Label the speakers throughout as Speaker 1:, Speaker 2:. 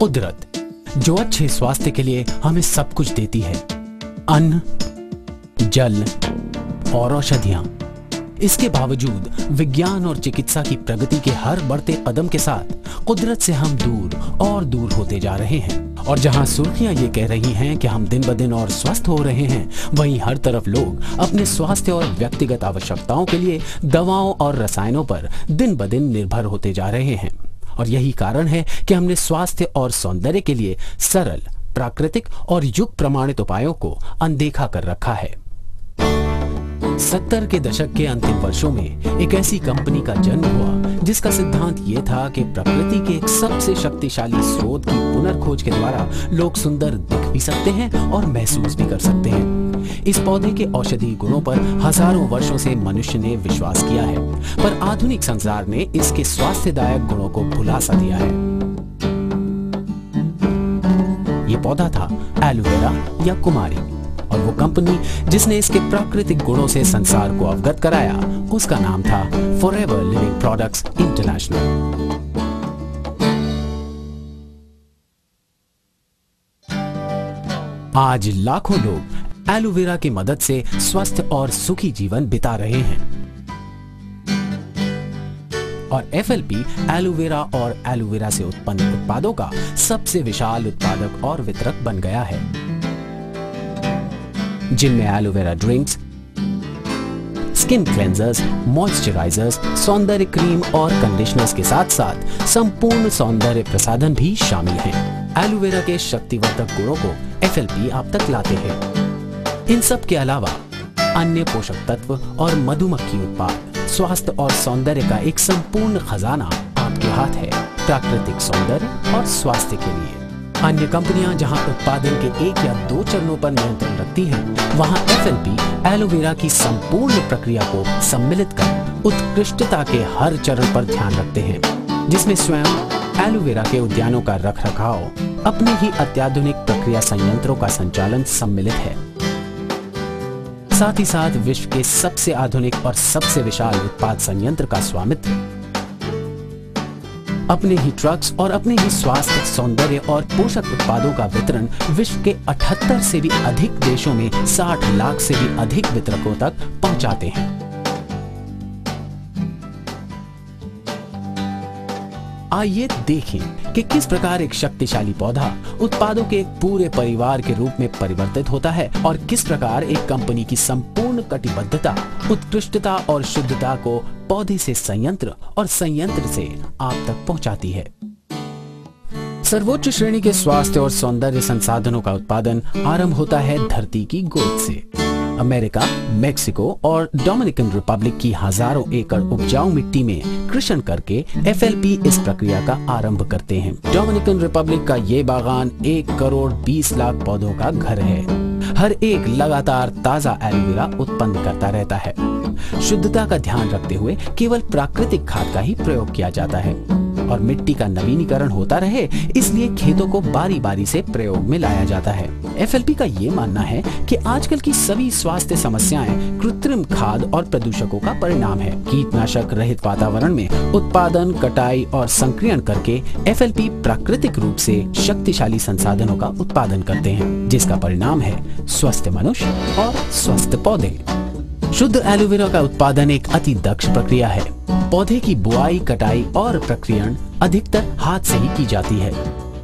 Speaker 1: कुदरत जो अच्छे स्वास्थ्य के लिए हमें सब कुछ देती है, अन्न, जल और औषधियां। इसके बावजूद विज्ञान और चिकित्सा की प्रगति के हर बढ़ते कदम के साथ कुदरत से हम दूर और दूर होते जा रहे हैं। और जहां सुर्खियां ये कह रही हैं कि हम दिन ब दिन और स्वस्थ हो रहे हैं, वहीं हर तरफ लोग अपने स्वास्थ्य और व्यक्तिगत आवश्यकताओं के लिए दवाओं और रसायनों पर दिन ब दिन निर्भर होते जा रहे हैं। और यही कारण है कि हमने स्वास्थ्य और सौंदर्य के लिए सरल, प्राकृतिक और युग प्रमाणित उपायों को अनदेखा कर रखा है। 70 के दशक के अंतिम वर्षों में एक ऐसी कंपनी का जन्म हुआ जिसका सिद्धांत ये था कि प्रकृति के एक सबसे शक्तिशाली स्रोत की पुनर्खोज के द्वारा लोग सुंदर दिख भी सकते हैं और महसूस भी कर सकते हैं। इस पौधे के औषधीय गुणों पर हजारों वर्षों से मनुष्य ने विश्वास किया है, पर आधुनिक संसार ने इसके स्वास्थ्यदायक गुणों को भुला सा दिया है। ये पौधा था एलोवेरा या कुमारी, और वो कंपनी जिसने इसके प्राकृतिक गुणों से संसार को अवगत कराया, उसका नाम था फॉरएवर लिविंग प्रोडक्ट्स इंटरनेशनल। आज लाखों लोग एलोवेरा की मदद से स्वस्थ और सुखी जीवन बिता रहे हैं। और एफएलपी एलोवेरा और एलोवेरा से उत्पन्न उत्पादों का सबसे विशाल उत्पादक और वितरक बन गया है, जिनमें aloe vera drinks, skin cleansers, moisturisers, सौंदर्य क्रीम और कंडीशनर्स के साथ साथ संपूर्ण सौंदर्य प्रसाधन भी शामिल हैं। एलोवेरा के शक्तिवर्धक गुणों को एफएलपी आप तक लाते हैं। इन सब के अलावा अन्य पोषक तत्व और मधुमक्खी उत्पाद, स्वास्थ्य और सौंदर्य का एक संपूर्ण खजाना आपके हाथ है, प्राकृतिक सौंदर्य और स्वास्थ्य के लिए। अन्य कंपनियां जहां उत्पादन के 1 या 2 चरणों पर नियंत्रण रखती हैं, वहां एफएलपी एलोवेरा की संपूर्ण प्रक्रिया को सम्मिलित कर उत्कृष्टता के हर चरण पर ध्यान रखते हैं, जिसमें स्वयं एलोवेरा के उद्यानों का रखरखाव, अपने ही अत्याधुनिक प्रक्रिया संयंत्रों का संचालन सम्मिलित है। साथ ही साथ विश्व के सबसे आधुनिक और सबसे विशाल उत्पाद संयंत्र का स्वामित्व, अपने ही ट्रक्स और अपने ही स्वास्थ्य, सौंदर्य और पोषक उत्पादों का वितरण विश्व के 78 से भी अधिक देशों में 60 लाख से भी अधिक वितरकों तक पहुंचाते हैं। आइए देखें कि किस प्रकार एक शक्तिशाली पौधा उत्पादों के एक पूरे परिवार के रूप में परिवर्तित होता है और किस प्रकार एक कंपनी की संपूर्ण कटिबद्धता, उत्कृष्टता और शुद्धता को पौधे से संयंत्र और संयंत्र से आप तक पहुंचाती है। सर्वोच्च श्रेणी के स्वास्थ्य और सौंदर्य संसाधनों का उत्पादन आरंभ होता है धरती की गोद से। अमेरिका, मेक्सिको और डोमिनिकन रिपब्लिक की हजारों एकड़ उपजाऊ मिट्टी में कृषि करके एफएलपी इस प्रक्रिया का आरंभ करते हैं। डोमिनिकन रिपब्लिक का ये बागान 1 करोड़ 20 लाख पौधों का घर है। हर एक लगातार ताजा एलोवेरा उत्पन्न करता रहता है। शुद्धता का ध्यान रखते हुए केवल प्राकृतिक खाद का ही प्रयोग किया जाता है और मिट्टी का नवीनीकरण होता रहे, इसलिए खेतों को बारी बारी से प्रयोग में लाया जाता है। एफएलपी का ये मानना है कि आजकल की सभी स्वास्थ्य समस्याएं कृत्रिम खाद और प्रदूषकों का परिणाम है। कीटनाशक रहित वातावरण में उत्पादन, कटाई और संक्रियण करके एफएलपी प्राकृतिक रूप से शक्तिशाली संसाधनों का उत्पादन करते हैं, जिसका परिणाम है स्वस्थ मनुष्य और स्वस्थ पौधे। शुद्ध एलोवेरा का उत्पादन एक अति दक्ष प्रक्रिया है। पौधे की बुआई, कटाई और प्रक्रियण अधिकतर हाथ से ही की जाती है,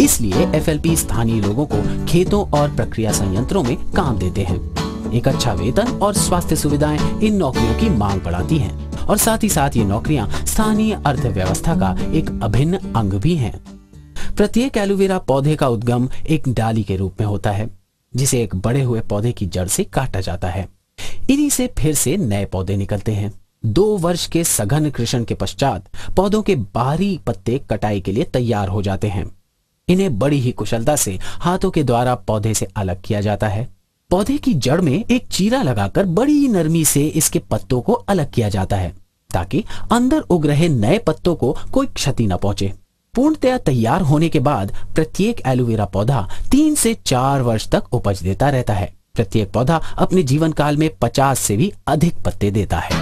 Speaker 1: इसलिए एफएलपी स्थानीय लोगों को खेतों और प्रक्रिया संयंत्रों में काम देते हैं। एक अच्छा वेतन और स्वास्थ्य सुविधाएं इन नौकरियों की मांग बढ़ाती हैं और साथ ही साथ ये नौकरियां स्थानीय अर्थव्यवस्था का एक अभिन्न अंग भी हैं। प्रत्येक एलोवेरा पौधे का उद्गम एक डाली के रूप में होता है, जिसे एक बड़े हुए पौधे की जड़ से काटा जाता है। इन्हीं से फिर से नए पौधे निकलते हैं। 2 वर्ष के सघन कृषि के पश्चात पौधों के बाहरी पत्ते कटाई के लिए तैयार हो जाते हैं। इन्हें बड़ी ही कुशलता से हाथों के द्वारा पौधे से अलग किया जाता है। पौधे की जड़ में एक चीरा लगाकर बड़ी नरमी से इसके पत्तों को अलग किया जाता है, ताकि अंदर उग रहे नए पत्तों को कोई क्षति न पहुंचे। पूर्णतया तैयार होने के बाद प्रत्येक एलोवेरा पौधा 3 से 4 वर्ष तक उपज देता रहता है। प्रत्येक पौधा अपने जीवन काल में 50 से भी अधिक पत्ते देता है।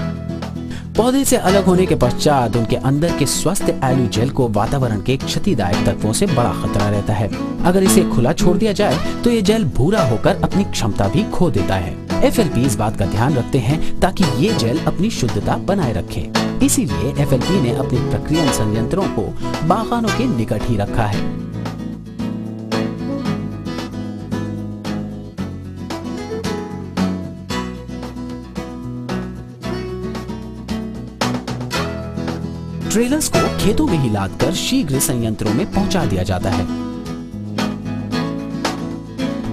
Speaker 1: पौधे से अलग होने के पश्चात उनके अंदर के स्वस्थ एलू जेल को वातावरण के क्षतिदायक तत्वों से बड़ा खतरा रहता है। अगर इसे खुला छोड़ दिया जाए तो ये जेल भूरा होकर अपनी क्षमता भी खो देता है। FLP इस बात का ध्यान रखते हैं ताकि ये जेल अपनी शुद्धता बनाए रखे। इसीलिए FLP ने अपने प्रक्रिया संयंत्रों को बागानों के निकट ही रखा है। ट्रेलर्स को खेतों में ही लादकर शीघ्र संयंत्रों में पहुंचा दिया जाता है।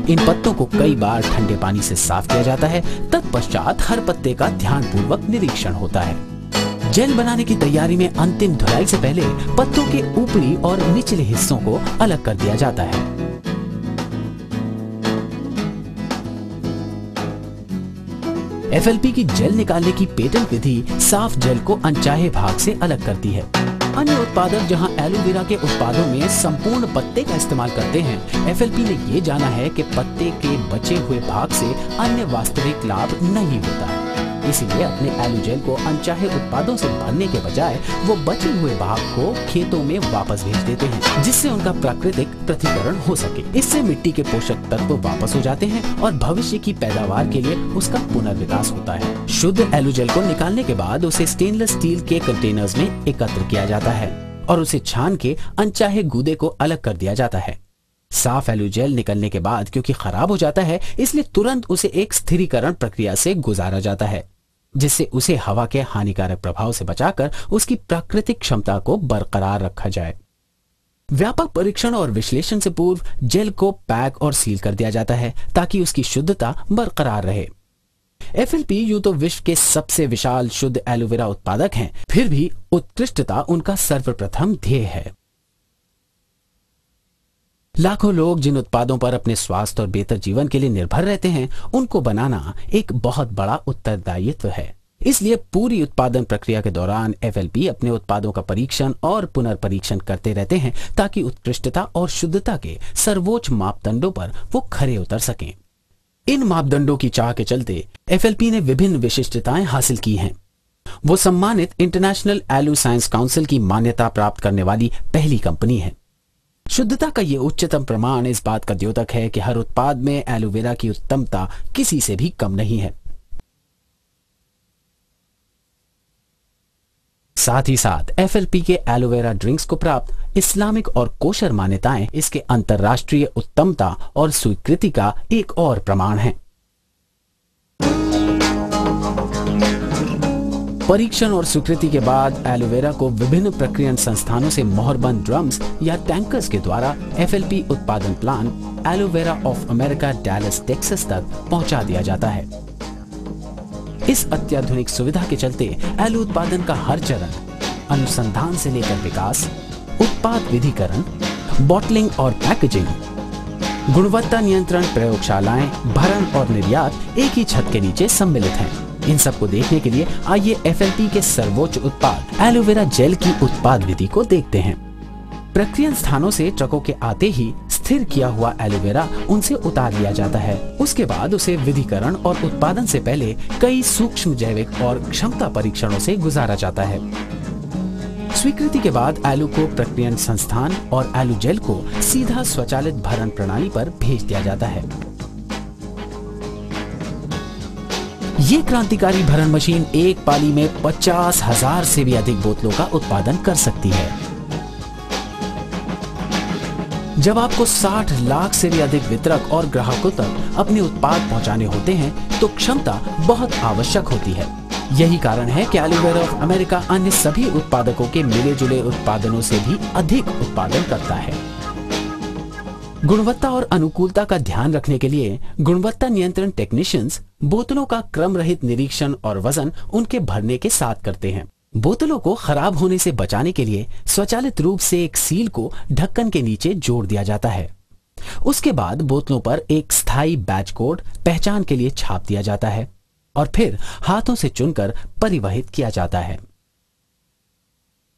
Speaker 1: इन पत्तों को कई बार ठंडे पानी से साफ किया जाता है। तत्पश्चात हर पत्ते का ध्यानपूर्वक निरीक्षण होता है। जेल बनाने की तैयारी में अंतिम धुलाई से पहले पत्तों के ऊपरी और निचले हिस्सों को अलग कर दिया जाता है। FLP की जेल निकालने की पेटेंट विधि साफ जेल को अनचाहे भाग से अलग करती है। अन्य उत्पादक जहां एलोवेरा के उत्पादों में संपूर्ण पत्ते का इस्तेमाल करते हैं, FLP ने ये जाना है कि पत्ते के बचे हुए भाग से अन्य वास्तविक लाभ नहीं होता है। इसीलिए अपने एलू जेल को अनचाहे उत्पादों से भरने के बजाय वो बचे हुए भाग को खेतों में वापस भेज देते हैं, जिससे उनका प्राकृतिक पृथक्करण हो सके। इससे मिट्टी के पोषक तत्व वापस हो जाते हैं और भविष्य की पैदावार के लिए उसका पुनर्विकास होता है। शुद्ध एलू जेल को निकालने के बाद उसे स्टेनलेस स्टील के कंटेनर्स में एकत्र किया जाता है और उसे छान के अनचाहे गूदे को अलग कर दिया जाता है। साफ एलू जेल निकलने के बाद क्योंकि खराब हो जाता है, इसलिए तुरंत उसे एक स्थिरीकरण प्रक्रिया से गुजारा जाता है, जिससे उसे हवा के हानिकारक प्रभाव से बचाकर उसकी प्राकृतिक क्षमता को बरकरार रखा जाए। व्यापक परीक्षण और विश्लेषण से पूर्व जेल को पैक और सील कर दिया जाता है ताकि उसकी शुद्धता बरकरार रहे। FLP यूं तो विश्व के सबसे विशाल शुद्ध एलोवेरा उत्पादक हैं, फिर भी उत्कृष्टता उनका सर्वप्रथम ध्येय है। लाखों लोग जिन उत्पादों पर अपने स्वास्थ्य और बेहतर जीवन के लिए निर्भर रहते हैं, उनको बनाना एक बहुत बड़ा उत्तरदायित्व है। इसलिए पूरी उत्पादन प्रक्रिया के दौरान FLP अपने उत्पादों का परीक्षण और पुनर्परीक्षण करते रहते हैं ताकि उत्कृष्टता और शुद्धता के सर्वोच्च मापदंडों पर वो खरे उतर सकें। इन मापदंडों की चाह के चलते FLP ने विभिन्न विशिष्टताएं हासिल की हैं। वो सम्मानित इंटरनेशनल एलू साइंस काउंसिल की मान्यता प्राप्त करने वाली पहली कंपनी है। शुद्धता का ये उच्चतम प्रमाण इस बात का द्योतक है कि हर उत्पाद में एलोवेरा की उत्तमता किसी से भी कम नहीं है। साथ ही साथ FLP के एलोवेरा ड्रिंक्स को प्राप्त इस्लामिक और कोशर मान्यताएं इसके अंतर्राष्ट्रीय उत्तमता और स्वीकृति का एक और प्रमाण है। परीक्षण और स्वीकृति के बाद एलोवेरा को विभिन्न प्रक्रियन संस्थानों से मोहरबंद ड्रम्स या टैंकर्स के द्वारा FLP उत्पादन plant aloe vera of America Dallas Texas तक पहुंचा दिया जाता है। इस अत्याधुनिक सुविधा के चलते एलू उत्पादन का हर चरण, अनुसंधान से लेकर विकास, उत्पाद विधिकरण, बॉटलिंग और पैकेजिंग, गुणवत्ता नियंत्रण प्रयोगशालाएं, भरण और निर्यात एक ही छत के नीचे सम्मिलित हैं। इन सब को देखने के लिए आइए FLP के सर्वोच्च उत्पाद एलोवेरा जेल की उत्पाद विधि को देखते हैं। प्रक्रियन स्थानों से ट्रकों के आते ही स्थिर किया हुआ एलोवेरा उनसे उतार लिया जाता है। उसके बाद उसे विधिकरण और उत्पादन से पहले कई सूक्ष्म जैविक और क्षमता परीक्षणों से गुजारा जाता है। स्वीकृति के बाद एलू को प्रक्रियन संस्थान और एलू जेल को सीधा स्वचालित भरण प्रणाली पर भेज दिया जाता है। ये क्रांतिकारी भरण मशीन एक पाली में 50,000 से भी अधिक बोतलों का उत्पादन कर सकती है। जब आपको 60 लाख से भी अधिक वितरक और ग्राहकों तक अपने उत्पाद पहुंचाने होते हैं तो क्षमता बहुत आवश्यक होती है। यही कारण है कि एलोवेरा ऑफ अमेरिका अन्य सभी उत्पादकों के मिले जुले उत्पादनों से भी अधिक उत्पादन करता है। गुणवत्ता और अनुकूलता का ध्यान रखने के लिए गुणवत्ता नियंत्रण टेक्नीशियंस बोतलों का क्रम रहित निरीक्षण और वजन उनके भरने के साथ करते हैं। बोतलों को खराब होने से बचाने के लिए स्वचालित रूप से एक सील को ढक्कन के नीचे जोड़ दिया जाता है। उसके बाद बोतलों पर एक स्थायी बैच कोड पहचान के लिए छाप दिया जाता है और फिर हाथों से चुनकर परिवहित किया जाता है।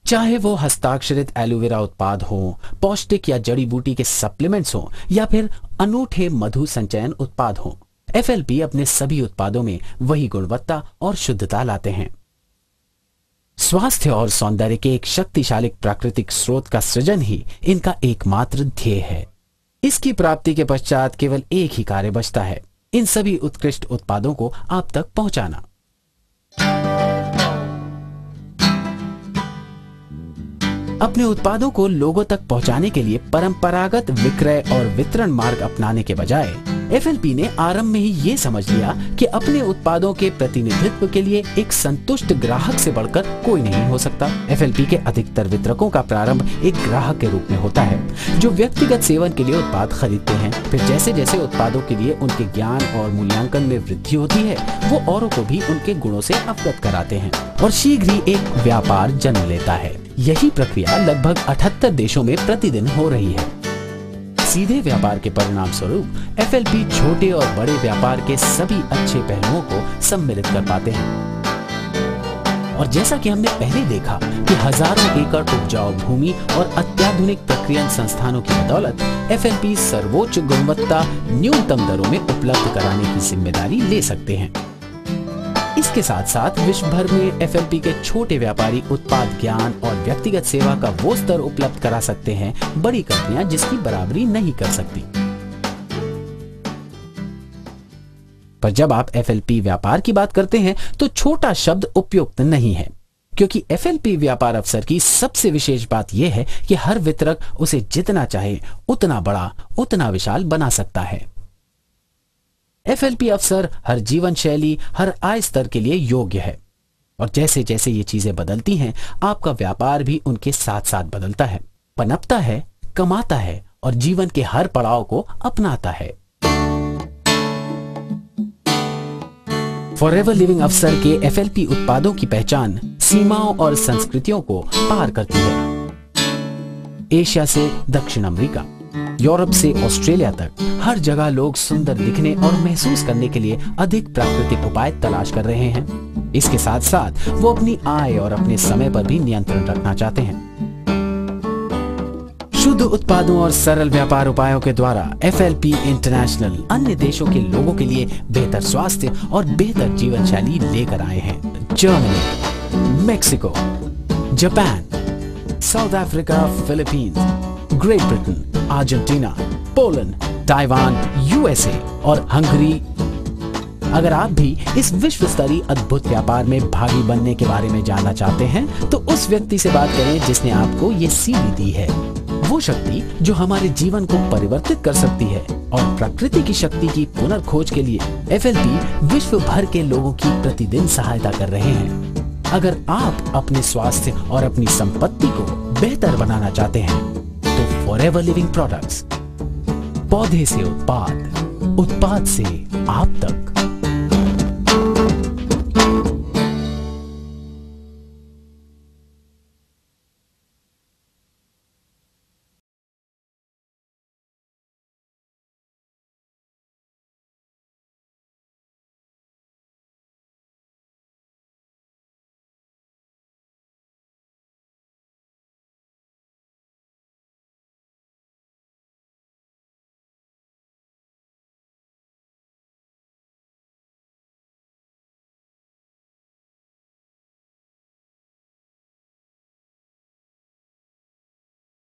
Speaker 1: चाहे वो हस्ताक्षरित एलोवेरा उत्पाद हो, पौष्टिक या जड़ी बूटी के सप्लीमेंट्स हो या फिर अनूठे मधु संचयन उत्पाद हो, FLP अपने सभी उत्पादों में वही गुणवत्ता और शुद्धता लाते हैं। स्वास्थ्य और सौंदर्य के एक शक्तिशाली प्राकृतिक स्रोत का सृजन ही इनका एकमात्र ध्येय है। इसकी प्राप्ति के पश्चात केवल एक ही कार्य बचता है, इन सभी उत्कृष्ट उत्पादों को आप तक पहुंचाना। अपने उत्पादों को लोगों तक पहुंचाने के लिए परंपरागत विक्रय और वितरण मार्ग अपनाने के बजाय एफएलपी ने आरंभ में ही ये समझ लिया कि अपने उत्पादों के प्रतिनिधित्व के लिए एक संतुष्ट ग्राहक से बढ़कर कोई नहीं हो सकता। एफएलपी के अधिकतर वितरकों का प्रारंभ एक ग्राहक के रूप में होता है, जो व्यक्तिगत सेवन के लिए उत्पाद खरीदते हैं। फिर जैसे जैसे उत्पादों के लिए उनके ज्ञान और मूल्यांकन में वृद्धि होती है, वो औरों को भी उनके गुणों से अवगत कराते हैं और शीघ्र ही एक व्यापार जन्म लेता है। यही प्रक्रिया लगभग 78 देशों में प्रतिदिन हो रही है। सीधे व्यापार के परिणाम स्वरूप एफएलपी छोटे और बड़े व्यापार के सभी अच्छे पहलुओं को सम्मिलित कर पाते हैं। और जैसा कि हमने पहले देखा कि हजारों एकड़ उपजाऊ भूमि और अत्याधुनिक प्रक्रियन संस्थानों की बदौलत एफएलपी सर्वोच्च गुणवत्ता न्यूनतम दरों में उपलब्ध कराने की जिम्मेदारी ले सकते हैं। इसके साथ साथ विश्व भर में एफएलपी के छोटे व्यापारी उत्पाद ज्ञान और व्यक्तिगत सेवा का वो स्तर उपलब्ध करा सकते हैं बड़ी कंपनियां जिसकी बराबरी नहीं कर सकती। पर जब आप एफएलपी व्यापार की बात करते हैं तो छोटा शब्द उपयुक्त नहीं है, क्योंकि एफएलपी व्यापार अवसर की सबसे विशेष बात यह है कि हर वितरक उसे जितना चाहे उतना बड़ा उतना विशाल बना सकता है। एफएलपी अवसर हर जीवन शैली, हर आय स्तर के लिए योग्य है और जैसे जैसे ये चीजें बदलती हैं, आपका व्यापार भी उनके साथ साथ बदलता है, पनपता है, कमाता है और जीवन के हर पड़ाव को अपनाता है। फॉरएवर लिविंग अवसर के एफएलपी उत्पादों की पहचान सीमाओं और संस्कृतियों को पार करती है। एशिया से दक्षिण अमेरिका, यूरोप से ऑस्ट्रेलिया तक हर जगह लोग सुंदर दिखने और महसूस करने के लिए अधिक प्राकृतिक उपाय तलाश कर रहे हैं। इसके साथ साथ वो अपनी आय और अपने समय पर भी नियंत्रण रखना चाहते हैं। शुद्ध उत्पादों और सरल व्यापार उपायों के द्वारा एफएलपी इंटरनेशनल अन्य देशों के लोगों के लिए बेहतर स्वास्थ्य और बेहतर जीवन शैली लेकर आए हैं। Germany, Mexico, Japan, south Africa, Philippines, great Britain, Argentina, Poland, Taiwan, USA और हंगरी। अगर आप भी इस विश्व स्तरीय अद्भुत व्यापार में भागी बनने के बारे में जानना चाहते हैं तो उस व्यक्ति से बात करें जिसने आपको ये सीढ़ी दी है। वो शक्ति जो हमारे जीवन को परिवर्तित कर सकती है और प्रकृति की शक्ति की पुनर्खोज के लिए एफएलपी विश्व भर के लोगों की प्रतिदिन सहायता कर रहे हैं। अगर आप अपने स्वास्थ्य और अपनी संपत्ति को बेहतर बनाना चाहते हैं तो फॉरएवर लिविंग प्रोडक्ट्स, पौधे से उत्पाद, उत्पाद से आप तक।